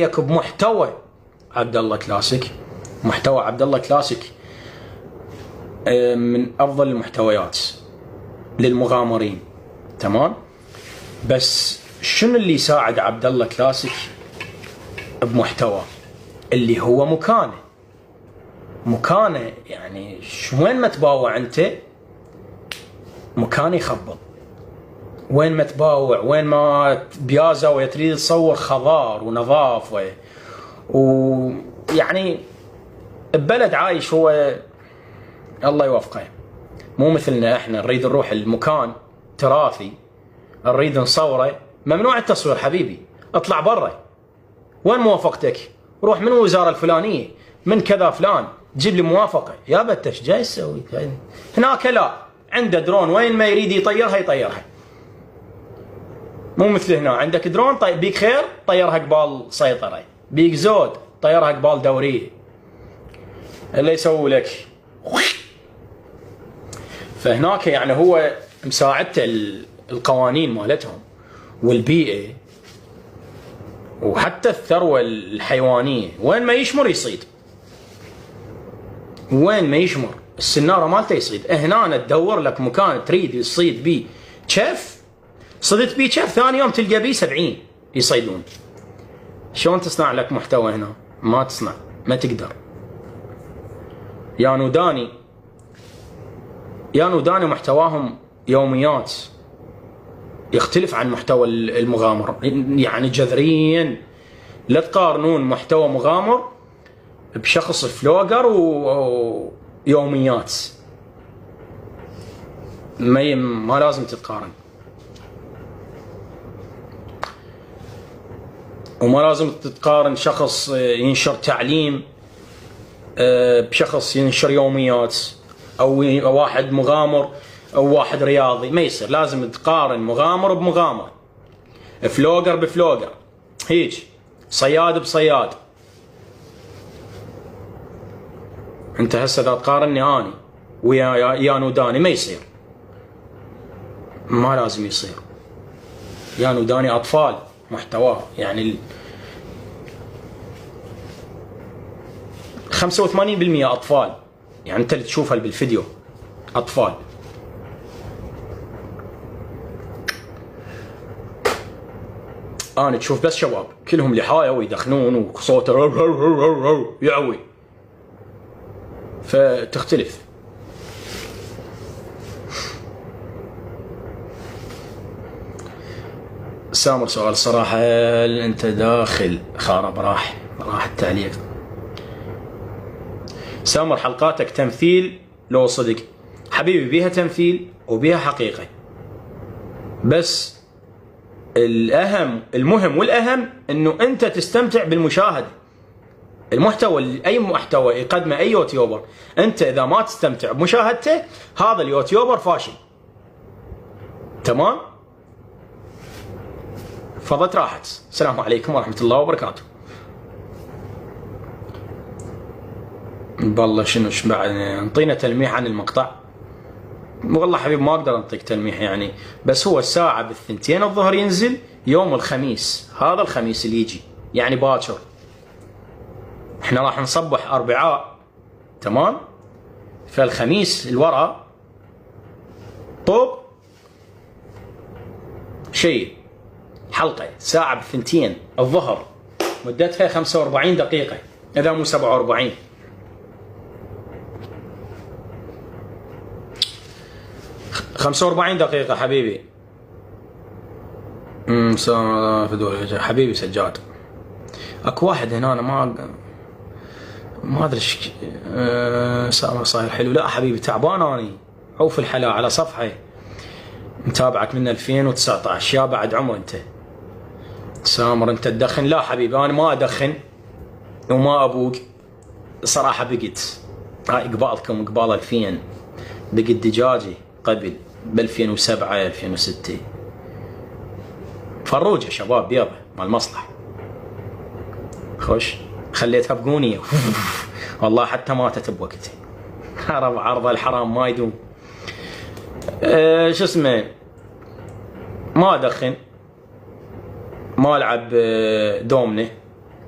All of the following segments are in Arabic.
بمحتوى عبد الله كلاسيك. محتوى عبد الله كلاسيك من افضل المحتويات للمغامرين، تمام. بس شنو اللي يساعد عبد الله كلاسيك بمحتوى اللي هو مكانه يعني وين ما تباوع انت مكانه يخبط، وين ما تباوع وين ما بيازة تريد تصور خضار ونظافة ويعني ببلد عايش هو الله يوفقه. مو مثلنا احنا نريد نروح المكان تراثي نريد نصوره، ممنوع التصوير حبيبي، اطلع برا. وين موافقتك؟ روح من الوزارة الفلانية من كذا فلان جيب لي موافقة. يا بتش جاي تسوي هناك؟ لا، عنده درون وين ما يريد يطيرها يطيرها. مو مثل هنا عندك درون بيك خير طيرها قبال سيطرة، بيك زود طيرها قبال دورية، اللي يسوي لك. فهناك يعني هو مساعدته القوانين مالتهم والبيئة وحتى الثروة الحيوانية، وين ما يشمر يصيد، وين ما يشمر السنارة مالته يصيد. هنا تدور لك مكان تريد تصيد بيه شف، صدت بيه شف ثاني يوم تلقى بيه 70 يصيدون. شلون تصنع لك محتوى هنا؟ ما تصنع، ما تقدر. يا نوداني محتواهم يوميات يختلف عن محتوى المغامر يعني جذريا. لا تقارنون محتوى مغامر بشخص فلوجر ويوميات، ما لازم تتقارن، وما لازم تتقارن شخص ينشر تعليم بشخص ينشر يوميات، او واحد مغامر او واحد رياضي. ما يصير، لازم تقارن مغامر بمغامر، فلوجر بفلوجر، هيك صياد بصياد. انت هسه اذا تقارني اني ويا نوداني ما يصير، ما لازم يصير. يا نوداني اطفال محتواه يعني 85% اطفال، يعني انت اللي تشوفها بالفيديو اطفال. انا تشوف بس شباب كلهم لحايه ويدخنون وصوته يعوي، فتختلف. سامر سؤال صراحة، هل انت داخل خارب؟ راح التعليق. سامر حلقاتك تمثيل لو صدق؟ حبيبي بيها تمثيل وبيها حقيقة، بس المهم والأهم انه انت تستمتع بالمشاهدة. المحتوى اي محتوى يقدمه اي يوتيوبر، انت اذا ما تستمتع بمشاهدته هذا اليوتيوبر فاشل، تمام. فضت راحت. السلام عليكم ورحمة الله وبركاته. والله شنو بعد انطينا تلميح عن المقطع؟ والله حبيب ما اقدر انطيك تلميح يعني، بس هو الساعة بالثنتين الظهر ينزل يوم الخميس، هذا الخميس اللي يجي يعني باكر. احنا راح نصبح اربعاء، تمام. فالخميس الورا طوب شيء حلقة ساعة بالثنتين الظهر، مدتها 45 دقيقة اذا مو 47. خمسة وأربعين دقيقة حبيبي. حبيبي سجاد. اكو واحد هنا أنا ما ادري ايش سامر صاير حلو. لا حبيبي تعبان اني، عوف الحلا على صفحة متابعك من 2019. يا بعد عمر انت سامر انت تدخن؟ لا حبيبي انا ما ادخن وما ابوق صراحة. بقت هاي قبالكم قبال 2000 بقت دجاجي قبل ب 2007 2006 فروجة شباب بيضة مال مصلح. خوش خليتها بقونية والله حتى ماتت بوقتها. عرض الحرام ما يدوم. شو اسمه، ما ادخن، ما العب دومنه،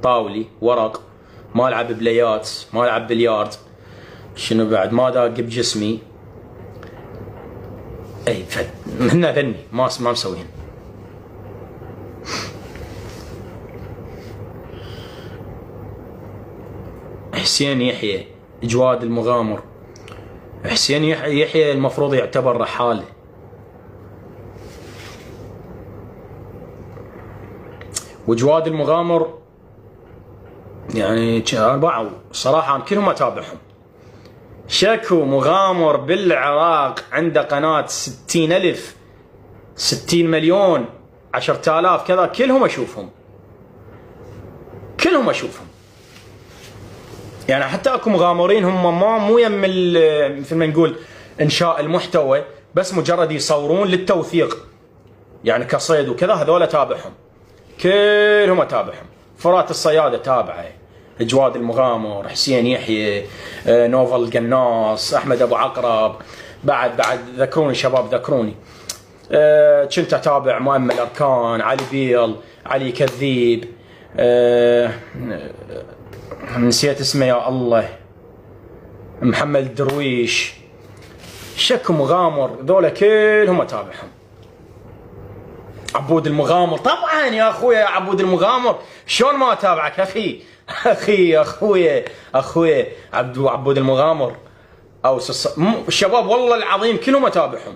طاولي ورق، ما العب بليات، ما العب بليارد، شنو بعد، ما داق بجسمي. اي من ذني ما مسويهن. حسين يحيى جواد المغامر. حسين يحيى المفروض يعتبر رحاله. وجواد المغامر يعني أربعة صراحة أنا كلهم أتابعهم. شكو مغامر بالعراق عنده قناة 60,000 60 مليون 10,000 كذا، كلهم أشوفهم يعني. حتى اكو مغامرين هم مو يم مثل ما نقول انشاء المحتوى، بس مجرد يصورون للتوثيق يعني كصيد وكذا، هذول اتابعهم كلهم اتابعهم. فرات الصيادة تابعه، جواد المغامر، حسين يحيى، نوفل القناص، احمد ابو عقرب، بعد ذكروني شباب ذكروني. كنت اتابع مؤمل اركان، علي بيل، علي كذيب، نسيت اسمه يا الله، محمد درويش، شك مغامر، ذولا كلهم اتابعهم. عبود المغامر طبعا يا اخويا، عبود المغامر شلون ما اتابعك اخويا عبود المغامر او الشباب والله العظيم كلهم اتابعهم.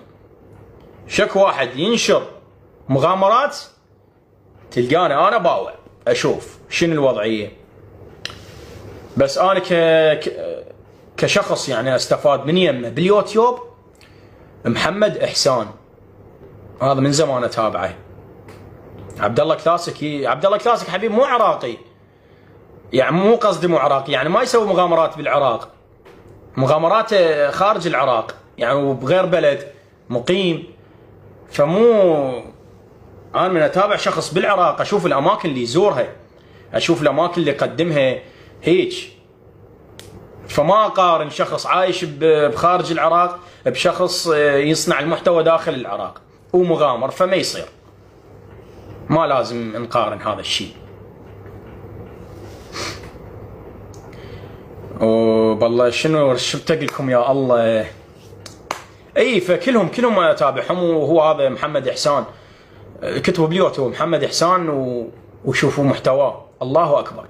شك واحد ينشر مغامرات تلقاني انا باوع اشوف شنو الوضعيه. بس انا كشخص يعني استفاد من يمه باليوتيوب. محمد احسان هذا من زمان اتابعه. عبد الله كلاسيك حبيب مو عراقي، يعني مو قصدي مو عراقي، يعني ما يسوي مغامرات بالعراق، مغامراته خارج العراق يعني وبغير بلد مقيم. فمو انا من اتابع شخص بالعراق اشوف الاماكن اللي يزورها، اشوف الاماكن اللي يقدمها هيك. فما اقارن شخص عايش بخارج العراق بشخص يصنع المحتوى داخل العراق ومغامر، فما يصير، ما لازم نقارن هذا الشيء. والله شنو بتقول لكم يا الله. اي فكلهم اتابعهم. وهو هذا محمد احسان، كتبوا باليوتيوب محمد احسان وشوفوا محتواه، الله اكبر،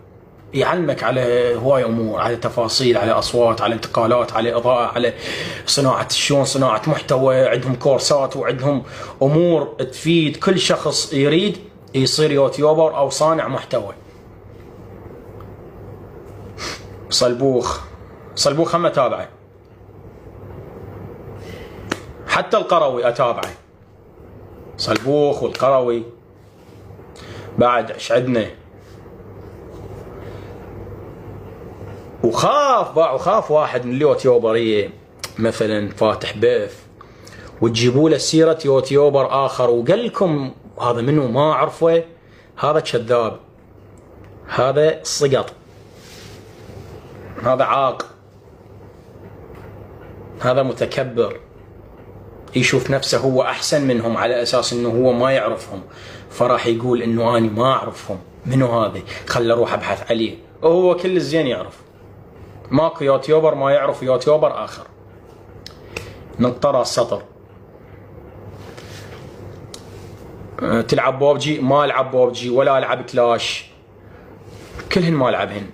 يعلمك على هواي امور، على تفاصيل، على اصوات، على انتقالات، على اضاءه، على صناعه شلون صناعه محتوى. عندهم كورسات وعندهم امور تفيد كل شخص يريد يصير يوتيوبر او صانع محتوى. صلبوخ هم اتابعه، حتى القروي اتابعه، صلبوخ والقروي. بعد ايش عندنا؟ وخاف واحد من اليوتيوبريه مثلا فاتح بث وتجيبوا له سيره يوتيوبر اخر وقال لكم هذا منو ما اعرفه، هذا كذاب، هذا سقط، هذا عاق، هذا متكبر، يشوف نفسه هو احسن منهم على اساس انه هو ما يعرفهم، فراح يقول انه اني ما اعرفهم، منو هذا؟ خل اروح ابحث عليه. وهو كل الزين يعرف، ماكو يوتيوبر ما يعرف يوتيوبر اخر. نقطة راس سطر. تلعب بوبجي؟ ما العب بوبجي ولا العب كلاش، كلهن ما العبهن.